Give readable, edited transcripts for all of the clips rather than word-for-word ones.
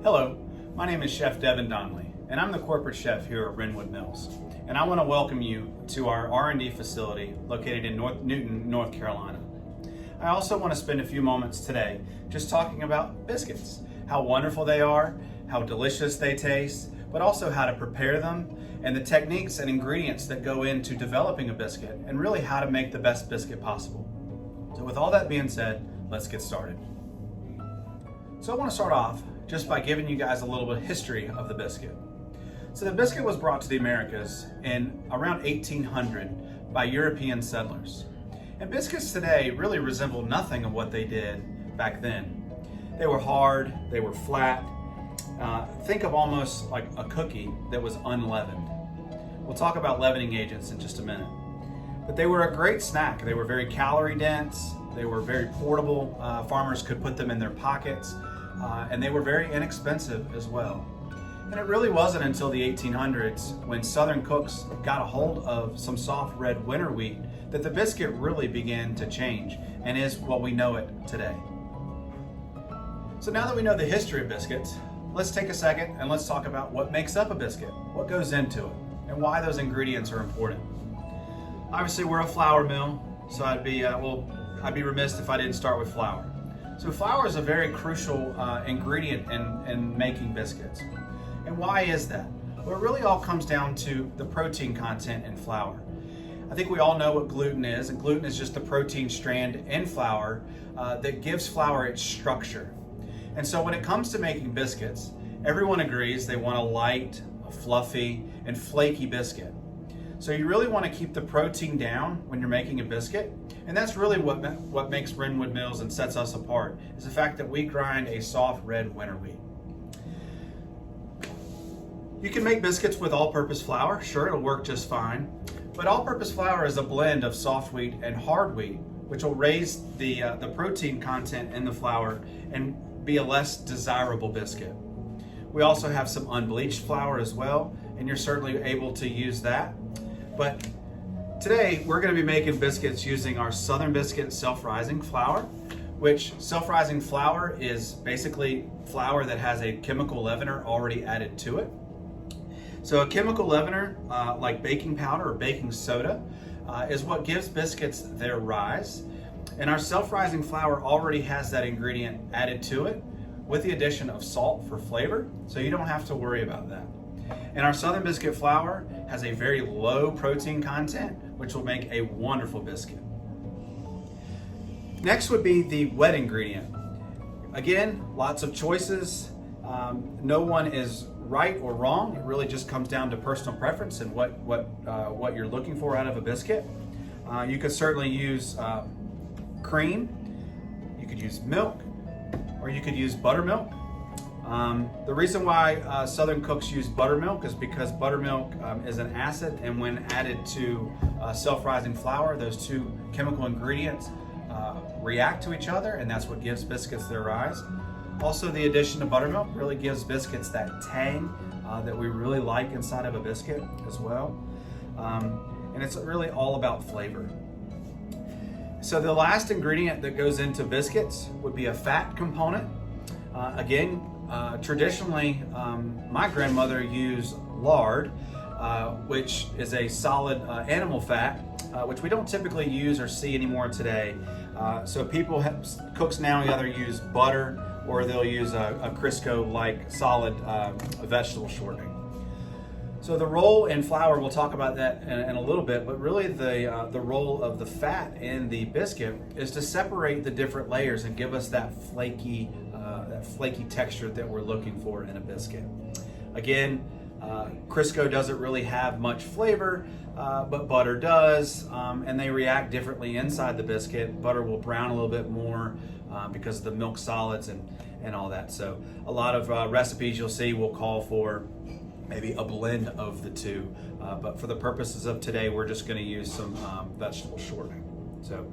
Hello, my name is Chef Devin Donley, and I'm the corporate chef here at Renwood Mills. And I want to welcome you to our R&D facility located in Newton, North Carolina. I also want to spend a few moments today just talking about biscuits, how wonderful they are, how delicious they taste, but also how to prepare them, and the techniques and ingredients that go into developing a biscuit, and really how to make the best biscuit possible. So with all that being said, let's get started. So I want to start off just by giving you guys a little bit of history of the biscuit. So the biscuit was brought to the Americas in around 1800 by European settlers. And biscuits today really resemble nothing of what they did back then. They were hard, they were flat. Think of almost like a cookie that was unleavened. We'll talk about leavening agents in just a minute. But they were a great snack. They were very calorie dense, they were very portable. Farmers could put them in their pockets. And they were very inexpensive as well. And it really wasn't until the 1800s when Southern cooks got a hold of some soft red winter wheat that the biscuit really began to change and is what we know it today. So now that we know the history of biscuits, let's take a second and let's talk about what makes up a biscuit, what goes into it, and why those ingredients are important. Obviously, we're a flour mill, so I'd be remiss if I didn't start with flour. So flour is a very crucial ingredient in making biscuits. And why is that? Well, it really all comes down to the protein content in flour. I think we all know what gluten is, and gluten is just the protein strand in flour that gives flour its structure. And so when it comes to making biscuits, everyone agrees they want a light, a fluffy, and flaky biscuit. So you really want to keep the protein down when you're making a biscuit. And that's really what makes Renwood Mills and sets us apart, is the fact that we grind a soft red winter wheat. You can make biscuits with all-purpose flour. Sure, it'll work just fine. But all-purpose flour is a blend of soft wheat and hard wheat, which will raise the protein content in the flour and be a less desirable biscuit. We also have some unbleached flour as well, and you're certainly able to use that. But today, we're going to be making biscuits using our Southern Biscuit self-rising flour, which self-rising flour is basically flour that has a chemical leavener already added to it. So a chemical leavener, like baking powder or baking soda, is what gives biscuits their rise. And our self-rising flour already has that ingredient added to it with the addition of salt for flavor, so you don't have to worry about that. And our Southern Biscuit flour has a very low protein content, which will make a wonderful biscuit. Next would be the wet ingredient. Again, lots of choices. No one is right or wrong. It really just comes down to personal preference and what you're looking for out of a biscuit. You could certainly use cream, you could use milk, or you could use buttermilk. The reason why Southern cooks use buttermilk is because buttermilk is an acid, and when added to self-rising flour, those two chemical ingredients react to each other, and that's what gives biscuits their rise. Also, the addition of buttermilk really gives biscuits that tang that we really like inside of a biscuit as well. And it's really all about flavor. So the last ingredient that goes into biscuits would be a fat component. Traditionally, my grandmother used lard, which is a solid animal fat, which we don't typically use or see anymore today. So cooks now either use butter or they'll use a Crisco-like solid vegetable shortening. So the role in flour, we'll talk about that in a little bit, but really the role of the fat in the biscuit is to separate the different layers and give us that flaky texture that we're looking for in a biscuit. Again, Crisco doesn't really have much flavor, but butter does, and they react differently inside the biscuit. Butter will brown a little bit more because of the milk solids and all that. So a lot of recipes you'll see will call for maybe a blend of the two, but for the purposes of today, we're just going to use some vegetable shortening. So,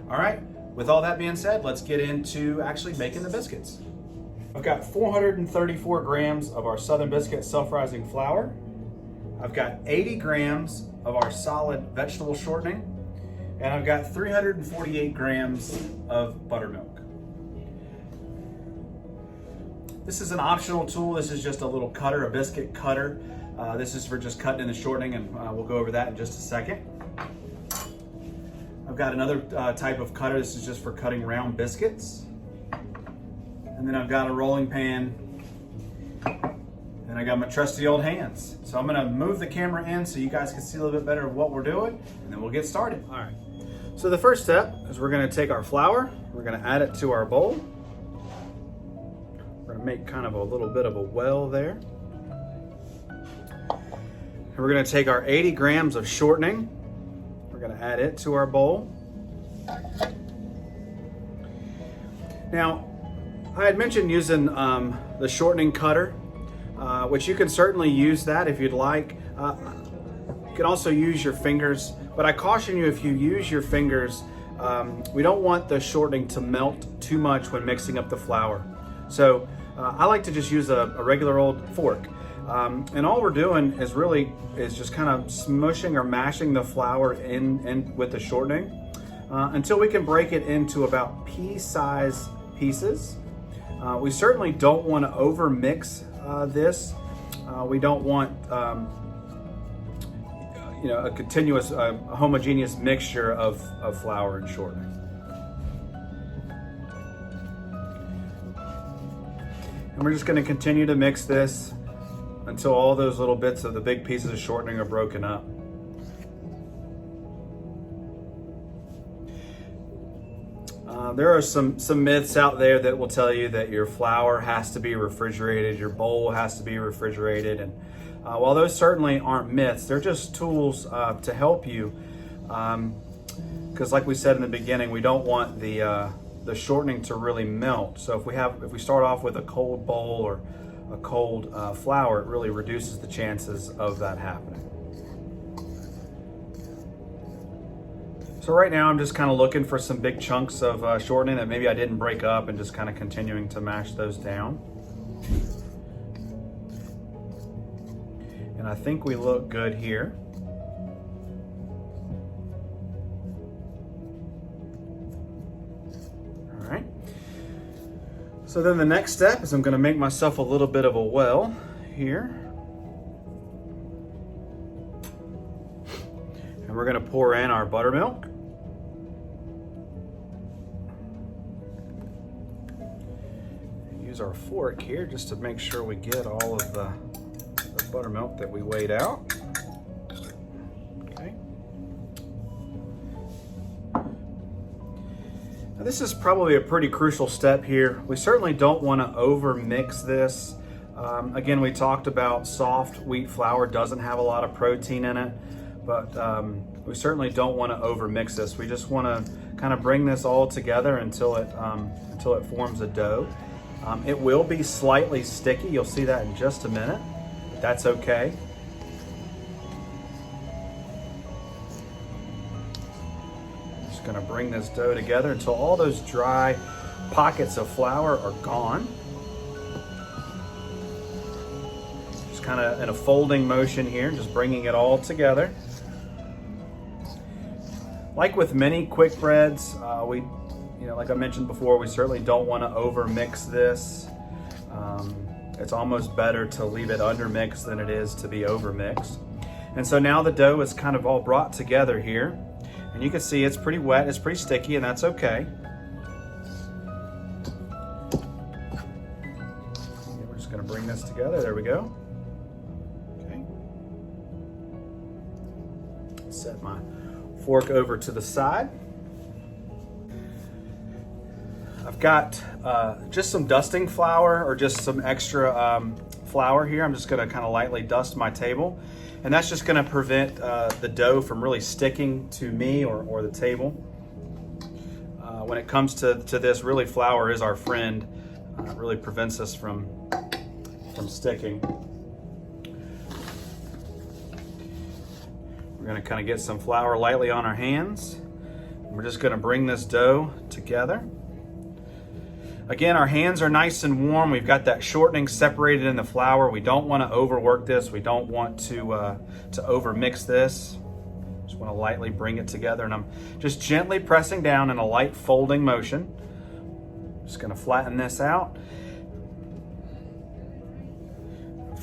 all right, with all that being said, let's get into actually making the biscuits. I've got 434 grams of our Southern Biscuit self-rising flour. I've got 80 grams of our solid vegetable shortening, and I've got 348 grams of buttermilk. This is an optional tool. This is just a little cutter, a biscuit cutter. This is for just cutting in the shortening, and we'll go over that in just a second. I've got another type of cutter. This is just for cutting round biscuits. And then I've got a rolling pan, and I got my trusty old hands. So I'm gonna move the camera in so you guys can see a little bit better of what we're doing, and then we'll get started. All right, so the first step is we're gonna take our flour, we're gonna add it to our bowl. We're gonna make kind of a little bit of a well there. And we're gonna take our 80 grams of shortening, we're gonna add it to our bowl. Now, I had mentioned using the shortening cutter, which you can certainly use that if you'd like. You can also use your fingers, but I caution you, if you use your fingers, we don't want the shortening to melt too much when mixing up the flour. So I like to just use a regular old fork. And all we're doing is just kind of smushing or mashing the flour in with the shortening until we can break it into about pea-sized pieces. We certainly don't want to over mix this. We don't want a continuous homogeneous mixture of flour and shortening. And we're just going to continue to mix this until all those little bits of the big pieces of shortening are broken up. There are some myths out there that will tell you that your flour has to be refrigerated, your bowl has to be refrigerated, and while those certainly aren't myths, they're just tools to help you, because like we said in the beginning, we don't want the shortening to really melt. So if we start off with a cold bowl or a cold flour, it really reduces the chances of that happening. So right now I'm just kind of looking for some big chunks of shortening that maybe I didn't break up, and just kind of continuing to mash those down. And I think we look good here. All right. So then the next step is I'm going to make myself a little bit of a well here. And we're going to pour in our buttermilk. Use our fork here just to make sure we get all of the buttermilk that we weighed out. Okay. Now this is probably a pretty crucial step here. We certainly don't want to over mix this. Again, we talked about soft wheat flour doesn't have a lot of protein in it, but we certainly don't want to over mix this. We just want to kind of bring this all together until it forms a dough. It will be slightly sticky. You'll see that in just a minute. But that's okay. Just going to bring this dough together until all those dry pockets of flour are gone. Just kind of in a folding motion here, just bringing it all together. Like with many quick breads, like I mentioned before, we certainly don't want to over mix this. It's almost better to leave it under mixed than it is to be over mixed. And so now the dough is kind of all brought together here. And you can see it's pretty wet, it's pretty sticky, and that's okay. We're just going to bring this together. There we go. Okay. Set my fork over to the side. I've got just some dusting flour, or just some extra flour here. I'm just going to kind of lightly dust my table, and that's just going to prevent the dough from really sticking to me or the table. When it comes to this, really flour is our friend. It really prevents us from sticking. We're going to kind of get some flour lightly on our hands. We're just going to bring this dough together. Again, our hands are nice and warm. We've got that shortening separated in the flour. We don't want to overwork this. We don't want to over mix this. Just want to lightly bring it together, and I'm just gently pressing down in a light folding motion. Just going to flatten this out.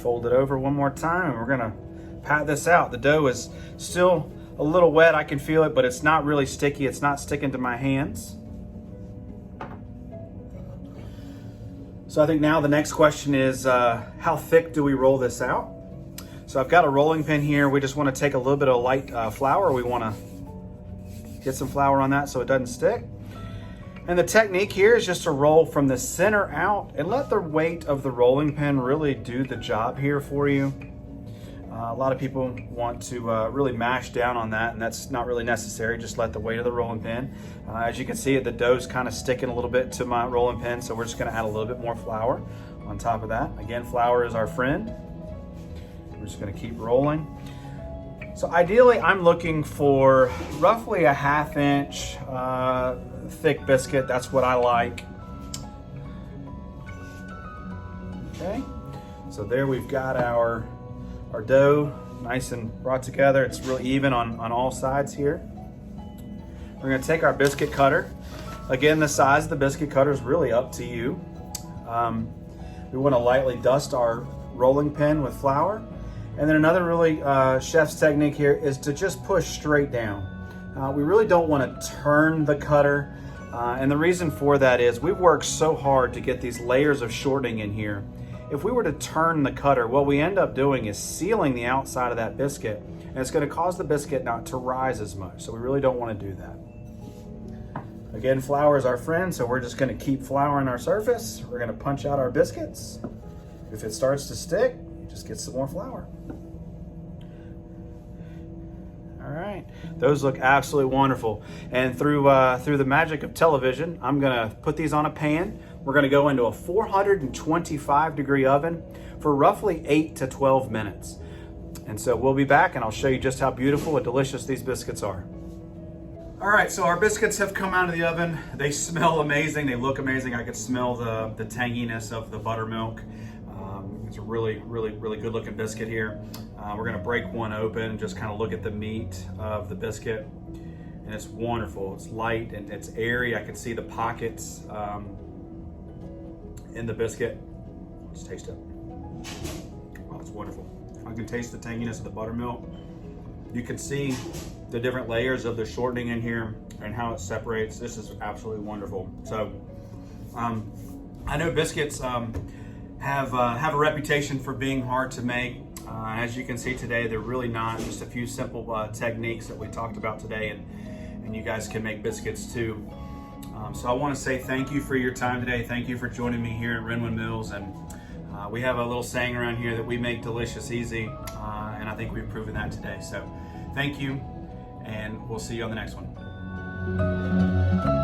Fold it over one more time and we're gonna pat this out. The dough is still a little wet, I can feel it, but it's not really sticky. It's not sticking to my hands. So I think now the next question is, how thick do we roll this out? So I've got a rolling pin here. We just want to take a little bit of light flour. We want to get some flour on that so it doesn't stick. And the technique here is just to roll from the center out and let the weight of the rolling pin really do the job here for you. A lot of people want to really mash down on that, and that's not really necessary. Just let the weight of the rolling pin. As you can see, the dough's kind of sticking a little bit to my rolling pin, so we're just going to add a little bit more flour on top of that. Again, flour is our friend. We're just going to keep rolling. So ideally, I'm looking for roughly a 1/2 inch thick biscuit. That's what I like. Okay, so there we've got our dough nice and brought together. It's real even on all sides here. We're going to take our biscuit cutter. Again, the size of the biscuit cutter is really up to you. We want to lightly dust our rolling pin with flour. And then another really chef's technique here is to just push straight down. We really don't want to turn the cutter. And the reason for that is we've worked so hard to get these layers of shortening in here. If we were to turn the cutter, what we end up doing is sealing the outside of that biscuit, and it's going to cause the biscuit not to rise as much. So we really don't want to do that. Again, flour is our friend, so we're just going to keep flouring our surface. We're going to punch out our biscuits. If it starts to stick, just get some more flour. All right, those look absolutely wonderful. And through the magic of television, I'm gonna put these on a pan. We're gonna go into a 425-degree oven for roughly 8 to 12 minutes. And so we'll be back and I'll show you just how beautiful and delicious these biscuits are. All right, so our biscuits have come out of the oven. They smell amazing, they look amazing. I could smell the tanginess of the buttermilk. It's a really good looking biscuit here. We're gonna break one open, just kind of look at the meat of the biscuit. And it's wonderful. It's light and it's airy. I can see the pockets in the biscuit. Let's taste it. Wow, it's wonderful. I can taste the tanginess of the buttermilk. You can see the different layers of the shortening in here and how it separates. This is absolutely wonderful. So I know biscuits have a reputation for being hard to make. As you can see today, they're really not. Just a few simple techniques that we talked about today, and you guys can make biscuits too. So I want to say thank you for your time today. Thank you for joining me here at Renwood Mills. And we have a little saying around here that we make delicious easy, and I think we've proven that today. So thank you, and we'll see you on the next one.